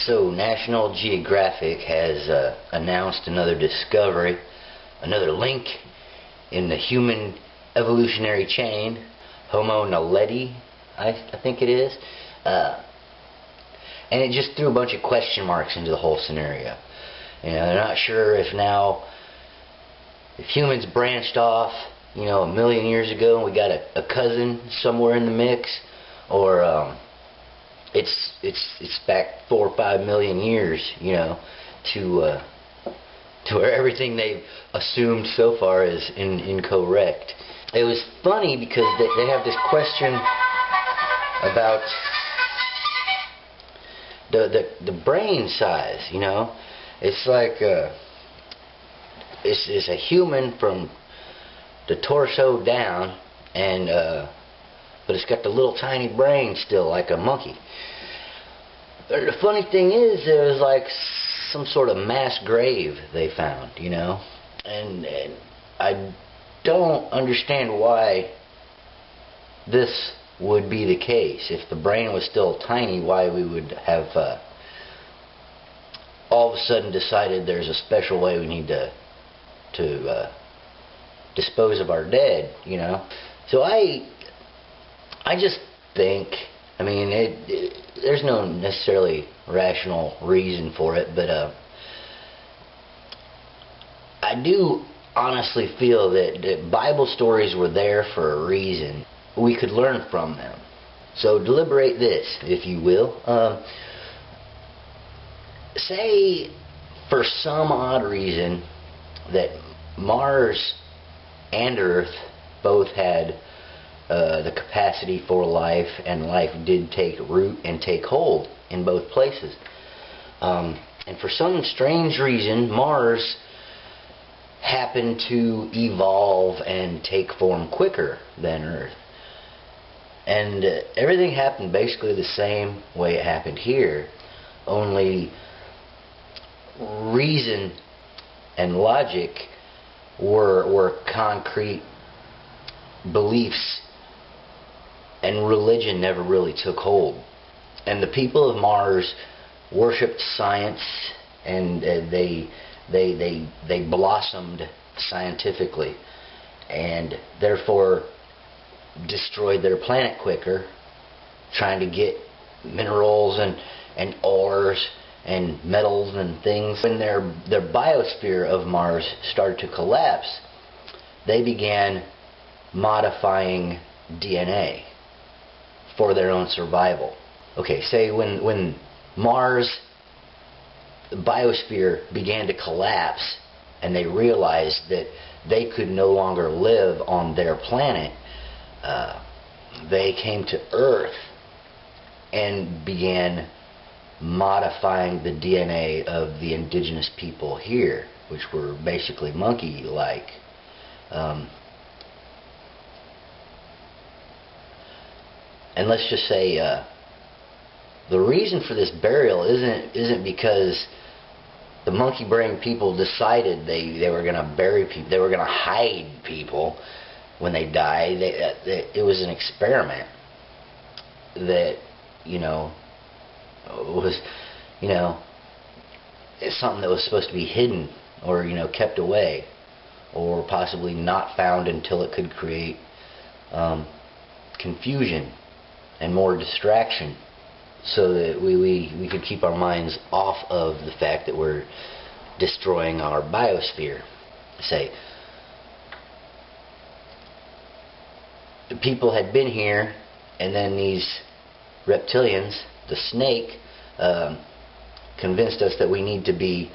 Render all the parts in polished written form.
So National Geographic has announced another discovery, another link in the human evolutionary chain, Homo Naledi, I think it is. And it just threw a bunch of question marks into the whole scenario. You know, they're not sure if humans branched off, you know, 1 million years ago and we got a cousin somewhere in the mix, or it's back 4 or 5 million years, you know, to where everything they've assumed so far is incorrect. It was funny because they have this question about the brain size, you know. It's like it's a human from the torso down, and but it's got the little tiny brain still, like a monkey. The funny thing is, there was like some sort of mass grave they found, you know, and I don't understand why this would be the case. If the brain was still tiny, why we would have all of a sudden decided there's a special way we need to dispose of our dead, you know. So I just think, I mean, there's no necessarily rational reason for it, but I do honestly feel that Bible stories were there for a reason. We could learn from them. So deliberate this, if you will. Say, for some odd reason, that Mars and Earth both had the capacity for life, and life did take root and take hold in both places. And for some strange reason, Mars happened to evolve and take form quicker than Earth. And everything happened basically the same way it happened here, only reason and logic were concrete beliefs, and religion never really took hold. And the people of Mars worshipped science, and they blossomed scientifically, and therefore destroyed their planet quicker, trying to get minerals and ores and metals and things. When their biosphere of Mars started to collapse, they began modifying DNA for their own survival. Okay, say when Mars, the biosphere, began to collapse, and they realized that they could no longer live on their planet, they came to Earth and began modifying the DNA of the indigenous people here, which were basically monkey-like. And let's just say the reason for this burial isn't because the monkey brain people decided they were going to bury people, they were going to hide people when they died. It was an experiment that, you know, was, you know, it's something that was supposed to be hidden, or, you know, kept away, or possibly not found until it could create confusion and more distraction, so that we could keep our minds off of the fact that we're destroying our biosphere. Say, the people had been here, and then these reptilians, the snake, convinced us that we need to be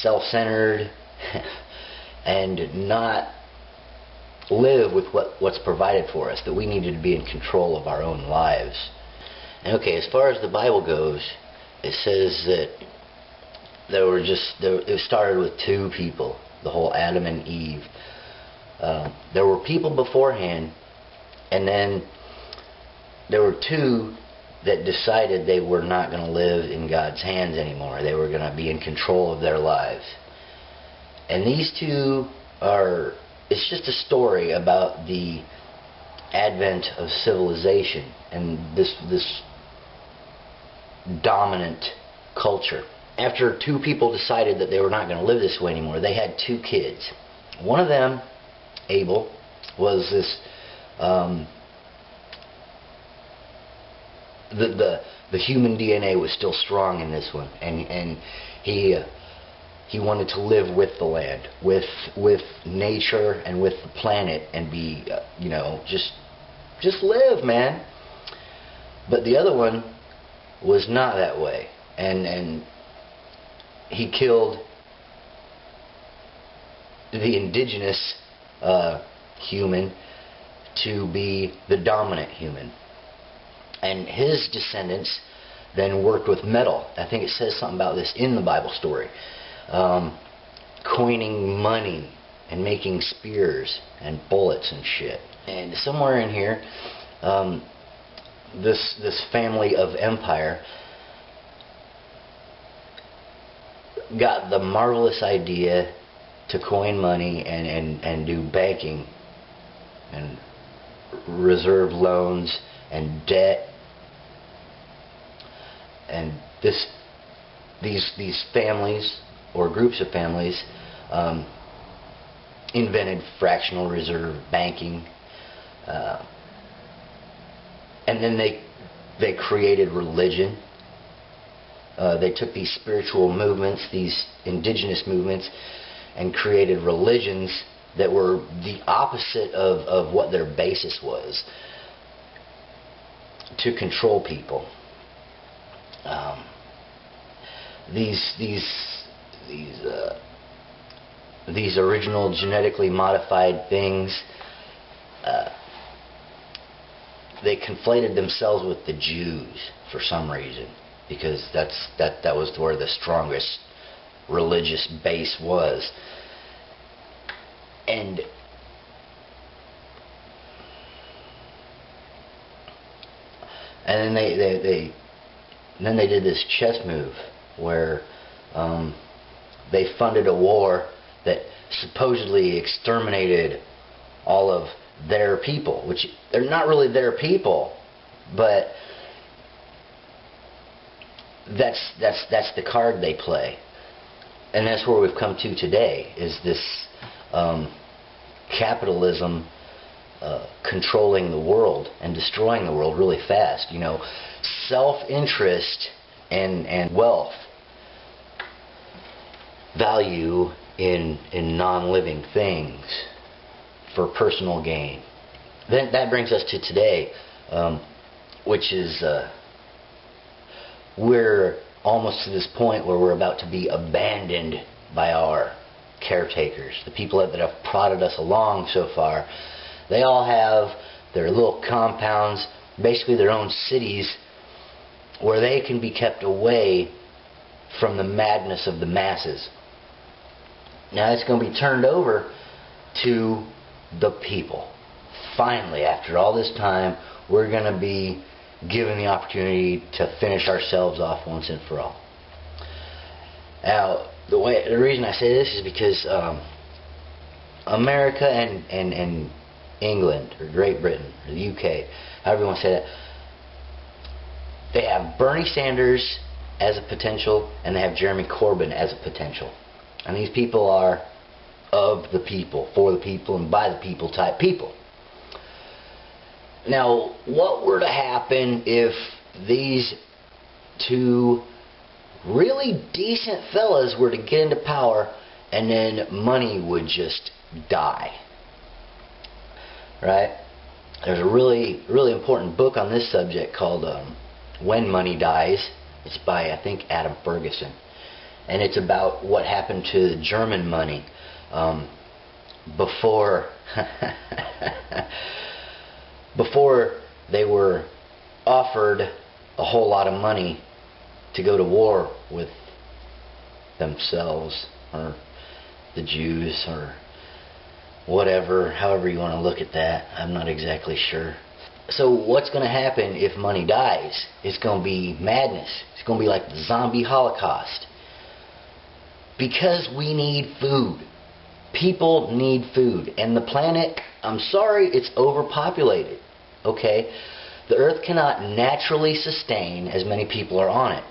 self-centered and not live with what's provided for us, that we needed to be in control of our own lives. And okay, as far as the Bible goes, it says that it started with 2 people, the whole Adam and Eve. There were people beforehand, and then there were 2 that decided they were not going to live in God's hands anymore. They were going to be in control of their lives. And these 2 are, it's just a story about the advent of civilization and this dominant culture. After two people decided that they were not going to live this way anymore, they had two kids. One of them, Abel, was this the human DNA was still strong in this one, and he wanted to live with the land, with nature and with the planet, and be just live, man. But the other one was not that way, and he killed the indigenous human to be the dominant human. And his descendants then worked with metal. I think it says something about this in the Bible story. Coining money and making spears and bullets and shit. And somewhere in here, this family of empire got the marvelous idea to coin money and do banking and reserve loans and debt. And these families or groups of families invented fractional reserve banking, and then they created religion. They took these spiritual movements, these indigenous movements, and created religions that were the opposite of what their basis was, to control people. These original genetically modified things, they conflated themselves with the Jews for some reason, because that was where the strongest religious base was. And then they did this chess move where they funded a war that supposedly exterminated all of their people, which they're not really their people, but that's the card they play. And that's where we've come to today, is this capitalism controlling the world and destroying the world really fast. Self-interest and wealth, value in non-living things for personal gain. Then that brings us to today, which is we're almost to this point where we're about to be abandoned by our caretakers, the people that have prodded us along so far. They all have their little compounds, basically their own cities, where they can be kept away from the madness of the masses. Now it's going to be turned over to the people. Finally, after all this time, we're going to be given the opportunity to finish ourselves off once and for all. Now, the reason I say this is because America and England, or Great Britain, or the UK, however you want to say that, they have Bernie Sanders as a potential, and they have Jeremy Corbyn as a potential. And these people are of the people, for the people, and by the people type people. Now, what were to happen if these two really decent fellas were to get into power and then money would just die? Right? There's a really, really important book on this subject called When Money Dies. It's by, I think, Adam Ferguson. And it's about what happened to the German money before they were offered a whole lot of money to go to war with themselves or the Jews or whatever, however you want to look at that. I'm not exactly sure. So what's going to happen if money dies? It's going to be madness. It's going to be like the zombie holocaust. Because we need food. People need food. And the planet, I'm sorry, it's overpopulated. Okay? The earth cannot naturally sustain as many people are on it.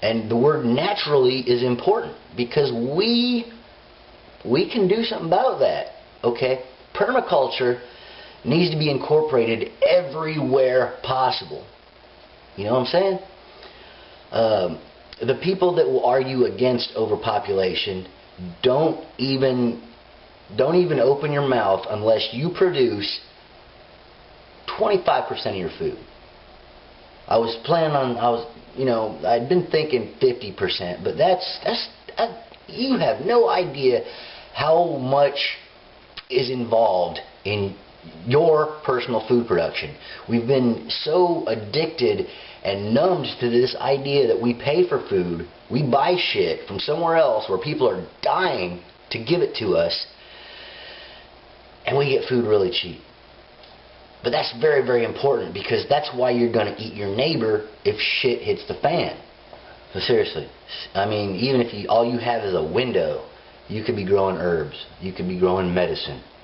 And the word naturally is important because we can do something about that. Okay? Permaculture needs to be incorporated everywhere possible. You know what I'm saying? The people that will argue against overpopulation don't even open your mouth unless you produce 25% of your food. I'd been thinking 50%, but you have no idea how much is involved in your personal food production. We've been so addicted and numbed to this idea that we pay for food, we buy shit from somewhere else where people are dying to give it to us, and we get food really cheap. But that's very, very important because that's why you're going to eat your neighbor if shit hits the fan. So seriously, I mean, even if all you have is a window, you could be growing herbs, you could be growing medicine,